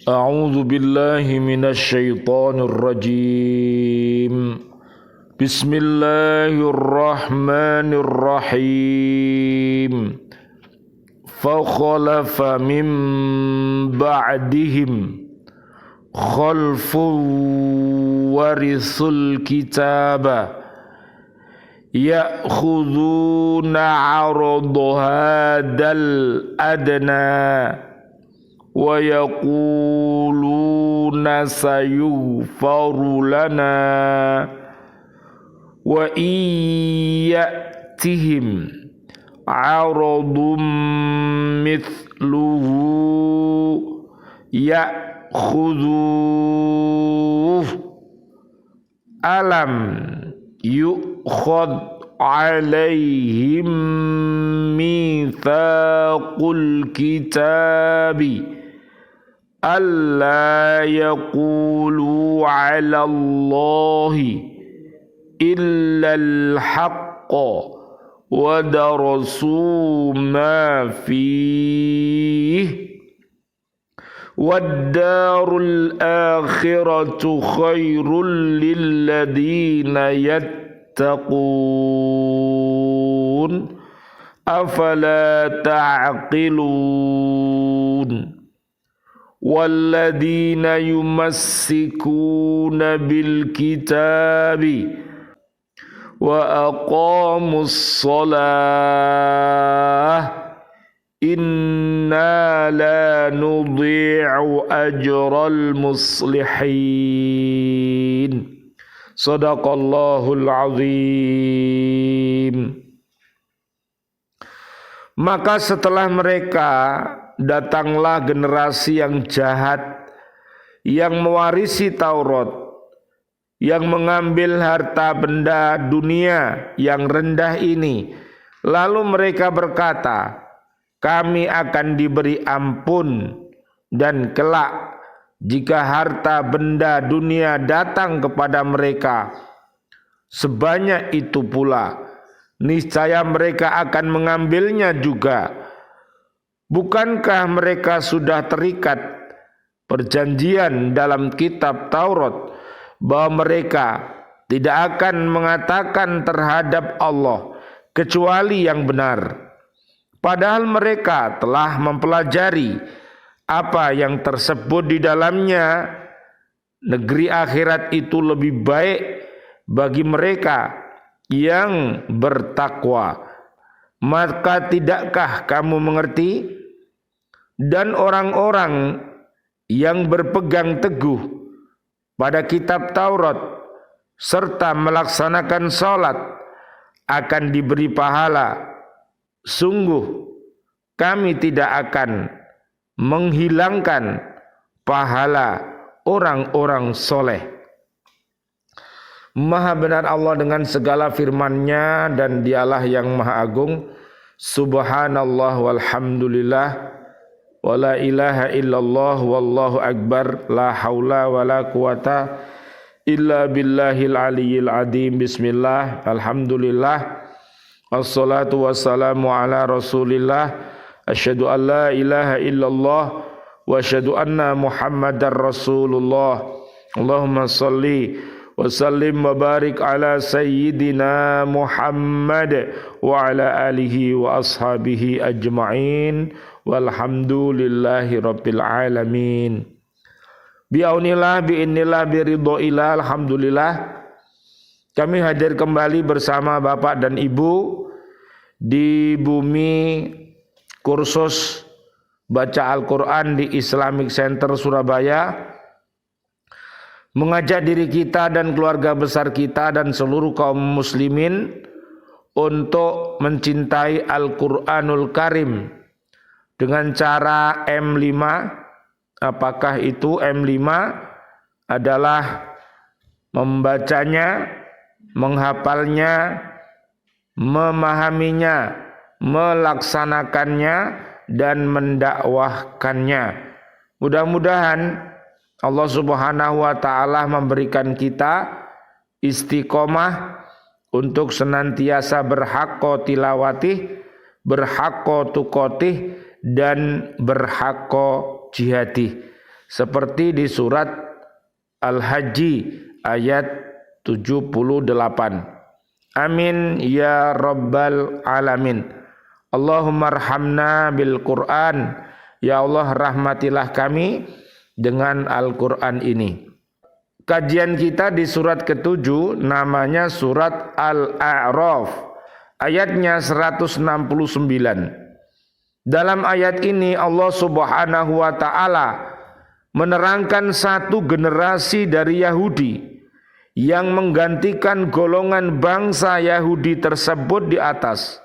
أعوذ بالله من الشيطان الرجيم بسم الله الرحمن الرحيم فخلف من بعدهم خلف ورثوا الكتاب يأخذون عرض هذا الأدنى ويقولون سيغفر لنا وإن يأتهم عرض مثله يأخذوه ألم يؤخذ عليهم ميثاق الكتاب ألا يقولوا على الله إلا الحق ودرسوا ما فيه والدار الآخرة خير للذين يتقون أفلا تعقلون والذين يمسكون بالكتاب وأقاموا الصلاة إنا لا نضيع أجر المصلحين صدق الله العظيم. Maka setelah mereka datanglah generasi yang jahat yang mewarisi Taurat, yang mengambil harta benda dunia yang rendah ini. Lalu mereka berkata, kami akan diberi ampun dan kelak jika harta benda dunia datang kepada mereka sebanyak itu pula, niscaya mereka akan mengambilnya juga. Bukankah mereka sudah terikat perjanjian dalam kitab Taurat bahwa mereka tidak akan mengatakan terhadap Allah kecuali yang benar, padahal mereka telah mempelajari apa yang tersebut di dalamnya. Negeri akhirat itu lebih baik bagi mereka yang bertakwa. Maka tidakkah kamu mengerti? Dan orang-orang yang berpegang teguh pada kitab Taurat serta melaksanakan salat akan diberi pahala. Sungguh kami tidak akan menghilangkan pahala orang-orang soleh. Maha benar Allah dengan segala firman-Nya dan Dialah yang Maha Agung. Subhanallah walhamdulillah wala ilaha illallah wallahu akbar la haula wala quwata illa billahil aliyyil azim. Bismillah, alhamdulillah, wassalatu wassalamu ala rasulillah, asyhadu an la ilaha illallah wa asyhadu anna muhammadar rasulullah. Allahumma salli wa sallim wa barik ala sayyidina Muhammad wa ala alihi wa ashabihi ajma'in walhamdulillahi rabbil alamin. Bi'aunillah bi'inillah biridhoillah. Alhamdulillah kami hadir kembali bersama Bapak dan Ibu di bumi kursus baca Al-Quran di Islamic Center Surabaya, mengajak diri kita dan keluarga besar kita dan seluruh kaum muslimin untuk mencintai Al-Quranul Karim dengan cara M5. Apakah itu M5? Adalah membacanya, menghafalnya, memahaminya, melaksanakannya, dan mendakwahkannya. Mudah-mudahan Allah Subhanahu wa Ta'ala memberikan kita istiqomah untuk senantiasa berhaqqa tilawatih, berhaqqa tuqatih, dan berhaqqa jihadih. seperti di surat Al-Hajj ayat 78. Amin ya rabbal alamin. Allahumma arhamna bil Qur'an. Ya Allah, rahmatilah kami dengan Al-Qur'an ini. Kajian kita di surat ke-7 namanya surat Al-A'raf, ayatnya 169. Dalam ayat ini Allah Subhanahu wa taala menerangkan satu generasi dari Yahudi yang menggantikan golongan bangsa Yahudi tersebut di atas.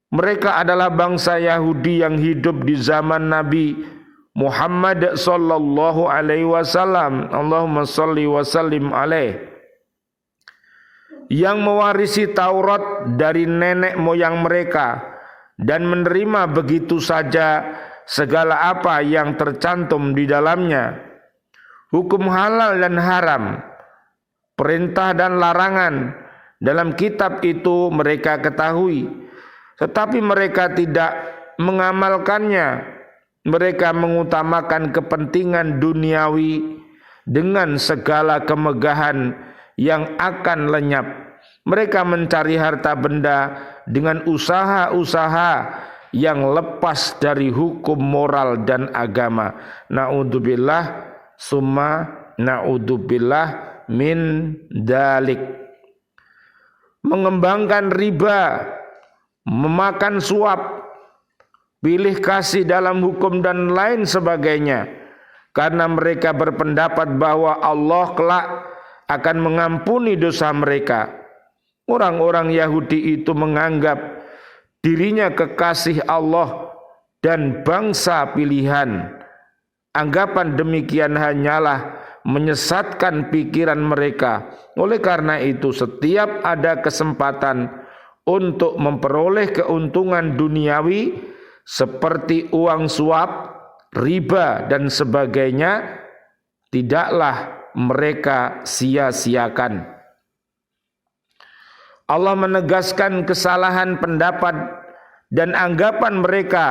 Mereka adalah bangsa Yahudi yang hidup di zaman Nabi Muhammad sallallahu alaihi wasallam, Allahumma salli wa sallim alaih, yang mewarisi Taurat dari nenek moyang mereka dan menerima begitu saja segala apa yang tercantum di dalamnya, hukum halal dan haram, perintah dan larangan dalam kitab itu mereka ketahui, tetapi mereka tidak mengamalkannya. Mereka mengutamakan kepentingan duniawi dengan segala kemegahan yang akan lenyap. Mereka mencari harta benda dengan usaha-usaha yang lepas dari hukum moral dan agama. Na'udzubillah summa na'udzubillah min dalik. Mengembangkan riba, memakan suap, pilih kasih dalam hukum dan lain sebagainya, karena mereka berpendapat bahwa Allah kelak akan mengampuni dosa mereka. Orang-orang Yahudi itu menganggap dirinya kekasih Allah dan bangsa pilihan. Anggapan demikian hanyalah menyesatkan pikiran mereka. Oleh karena itu, setiap ada kesempatan untuk memperoleh keuntungan duniawi seperti uang suap, riba dan sebagainya, tidaklah mereka sia-siakan. Allah menegaskan kesalahan pendapat dan anggapan mereka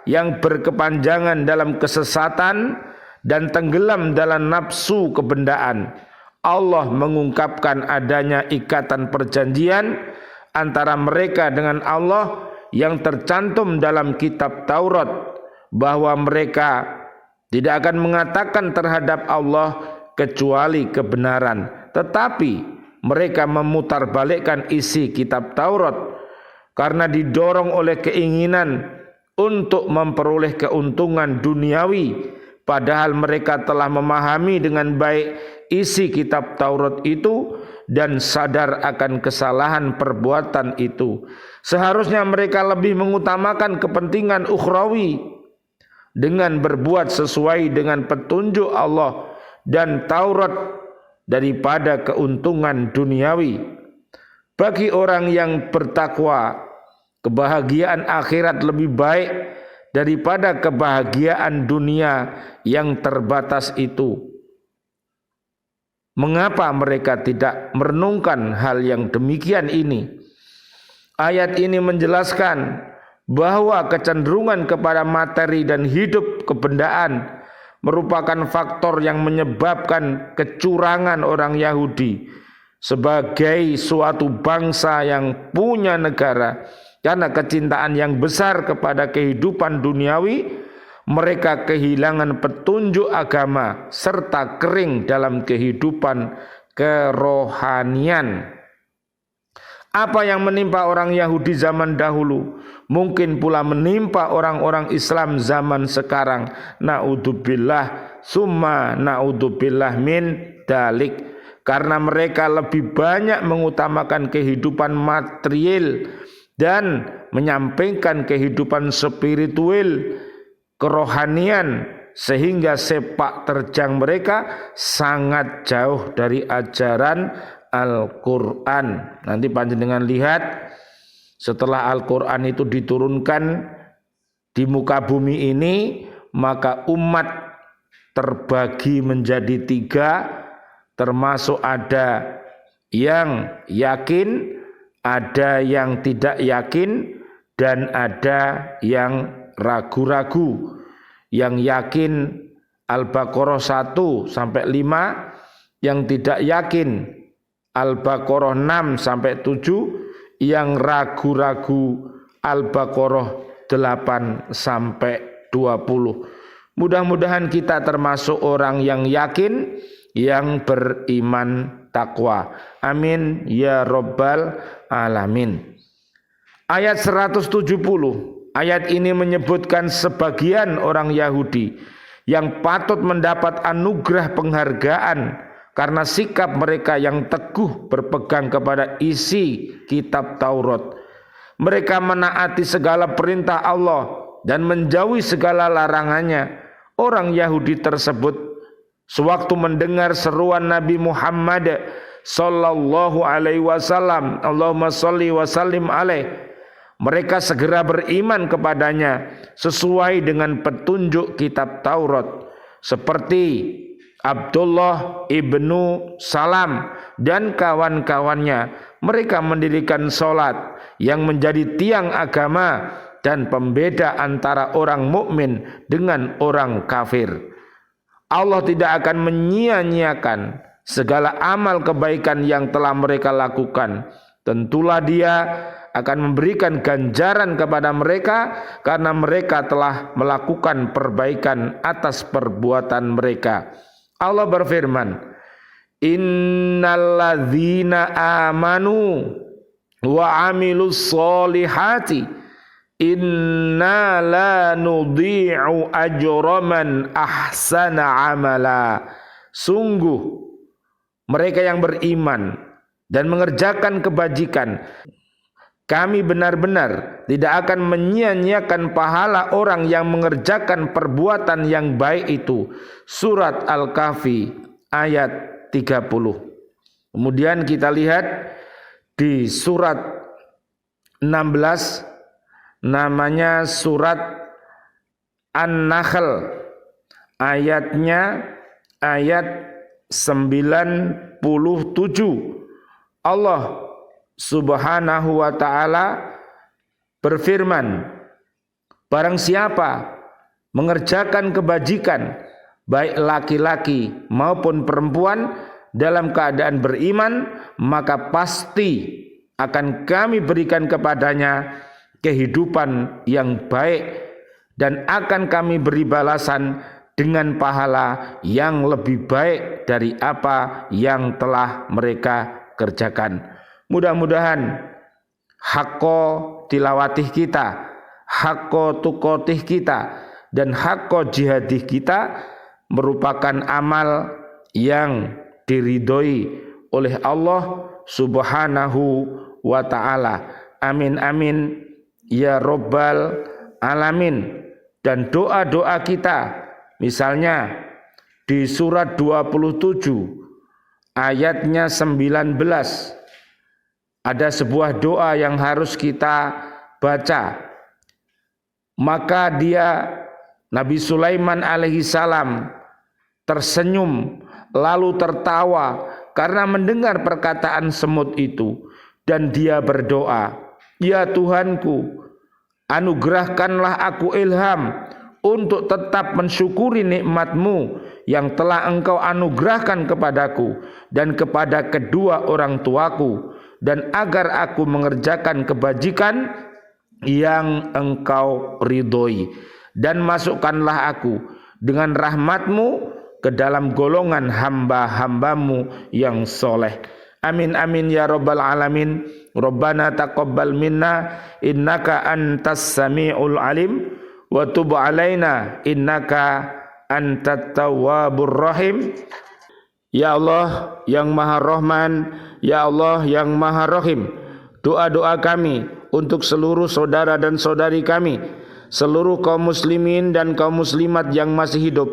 yang berkepanjangan dalam kesesatan dan tenggelam dalam nafsu kebendaan. Allah mengungkapkan adanya ikatan perjanjian antara mereka dengan Allah yang tercantum dalam kitab Taurat, bahwa mereka tidak akan mengatakan terhadap Allah kecuali kebenaran, tetapi mereka memutarbalikkan isi kitab Taurat karena didorong oleh keinginan untuk memperoleh keuntungan duniawi, padahal mereka telah memahami dengan baik isi kitab Taurat itu dan sadar akan kesalahan perbuatan itu. Seharusnya mereka lebih mengutamakan kepentingan ukhrawi dengan berbuat sesuai dengan petunjuk Allah dan Taurat daripada keuntungan duniawi. Bagi orang yang bertakwa, kebahagiaan akhirat lebih baik daripada kebahagiaan dunia yang terbatas itu. Mengapa mereka tidak merenungkan hal yang demikian ini? Ayat ini menjelaskan bahwa kecenderungan kepada materi dan hidup kebendaan merupakan faktor yang menyebabkan kecurangan orang Yahudi sebagai suatu bangsa yang punya negara. Karena kecintaan yang besar kepada kehidupan duniawi, mereka kehilangan petunjuk agama serta kering dalam kehidupan kerohanian. Apa yang menimpa orang Yahudi zaman dahulu mungkin pula menimpa orang-orang Islam zaman sekarang. Na'udzubillah summa na'udzubillah min dalik. Karena mereka lebih banyak mengutamakan kehidupan material dan menyampingkan kehidupan spiritual, kerohanian, sehingga sepak terjang mereka sangat jauh dari ajaran Al-Quran. Nanti panjenengan lihat, setelah Al-Quran itu diturunkan di muka bumi ini, maka umat terbagi menjadi 3, termasuk ada yang yakin, ada yang tidak yakin, dan ada yang ragu-ragu. Yang yakin Al-Baqarah 1 sampai 5, yang tidak yakin Al-Baqarah 6 sampai 7, yang ragu-ragu Al-Baqarah 8 sampai 20. Mudah-mudahan kita termasuk orang yang yakin, yang beriman takwa. Amin ya rabbal alamin. Ayat 170. Ayat ini menyebutkan sebagian orang Yahudi yang patut mendapat anugerah penghargaan karena sikap mereka yang teguh berpegang kepada isi kitab Taurat. Mereka menaati segala perintah Allah dan menjauhi segala larangannya. Orang Yahudi tersebut sewaktu mendengar seruan Nabi Muhammad sallallahu alaihi wasallam, Allahumma sholli wa sallim alaih, mereka segera beriman kepadanya sesuai dengan petunjuk kitab Taurat, seperti Abdullah ibnu Salam dan kawan-kawannya. Mereka mendirikan sholat yang menjadi tiang agama dan pembeda antara orang mukmin dengan orang kafir. Allah tidak akan menyia-nyiakan segala amal kebaikan yang telah mereka lakukan. Tentulah Dia akan memberikan ganjaran kepada mereka karena mereka telah melakukan perbaikan atas perbuatan mereka. Allah berfirman, innalladzina amanu wa amilus solihati inna la nudhi'u ajra man ahsana amala. Sungguh mereka yang beriman dan mengerjakan kebajikan, kami benar-benar tidak akan menyia-nyiakan pahala orang yang mengerjakan perbuatan yang baik itu. Surat Al-Kahfi ayat 30. Kemudian kita lihat di surat 16, namanya surat An-Nahl, ayatnya ayat 97. Allah Subhanahu wa ta'ala berfirman, barang siapa mengerjakan kebajikan, baik laki-laki maupun perempuan, dalam keadaan beriman, maka pasti akan kami berikan kepadanya kehidupan yang baik dan akan kami beri balasan dengan pahala yang lebih baik dari apa yang telah mereka kerjakan. Mudah-mudahan hakko tilawatih kita, hakko tukotih kita, dan hakko jihadih kita merupakan amal yang diridhoi oleh Allah Subhanahu wa ta'ala. Amin amin ya rabbal alamin. Dan doa-doa kita, misalnya di surat 27 ayatnya 19, ada sebuah doa yang harus kita baca. Maka Nabi Sulaiman alaihi salam tersenyum lalu tertawa karena mendengar perkataan semut itu, dan dia berdoa, ya Tuhanku, anugerahkanlah aku ilham untuk tetap mensyukuri nikmat-Mu yang telah Engkau anugerahkan kepadaku dan kepada kedua orang tuaku, dan agar aku mengerjakan kebajikan yang Engkau ridhoi, dan masukkanlah aku dengan rahmat-Mu ke dalam golongan hamba-hamba-Mu yang soleh. Amin amin ya rabbal alamin. Rabbana taqabbal minna innaka antas sami'ul alim wa tub alaina innaka antat tawwabur rahim. Ya Allah yang Maha Rahman, ya Allah yang Maha Rahim, doa-doa kami untuk seluruh saudara dan saudari kami, seluruh kaum muslimin dan kaum muslimat yang masih hidup,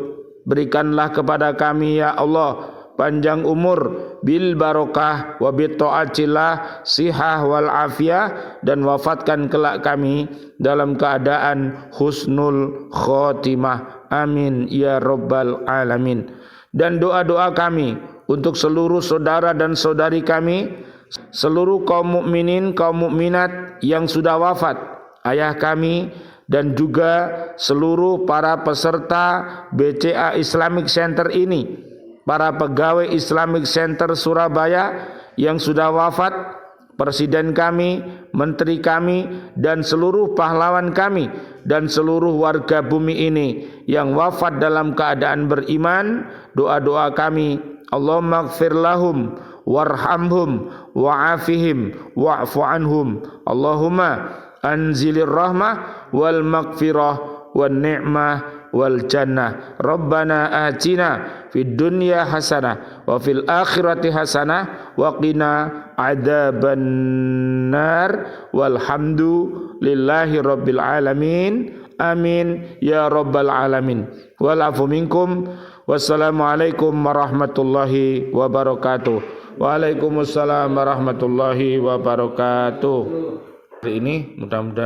berikanlah kepada kami ya Allah panjang umur bil barokah wa bit taatillah, sihah wal afiyah, dan wafatkan kelak kami dalam keadaan husnul khotimah. Amin ya rabbal alamin. Dan doa-doa kami untuk seluruh saudara dan saudari kami, seluruh kaum mukminin, kaum mukminat yang sudah wafat, ayah kami dan juga seluruh para peserta BCA Islamic Center ini, para pegawai Islamic Center Surabaya yang sudah wafat, presiden kami, menteri kami, dan seluruh pahlawan kami, dan seluruh warga bumi ini yang wafat dalam keadaan beriman. Doa-doa kami, Allahumma gfir lahum warhamhum wa'afihim wa'fu anhum, Allahumma anzilir rahmah wal maghfirah wan ni'mah wal jannah. Rabbana atina fid dunya hasanah wa fil akhirati hasanah wa qina adzaban nar walhamdulillahi rabbil alamin. Amin ya rabbal alamin. Wal afu minkum. Wassalamualaikum warahmatullahi wabarakatuh. Waalaikumsalam warahmatullahi wabarakatuh. Hari ini mudah-mudahan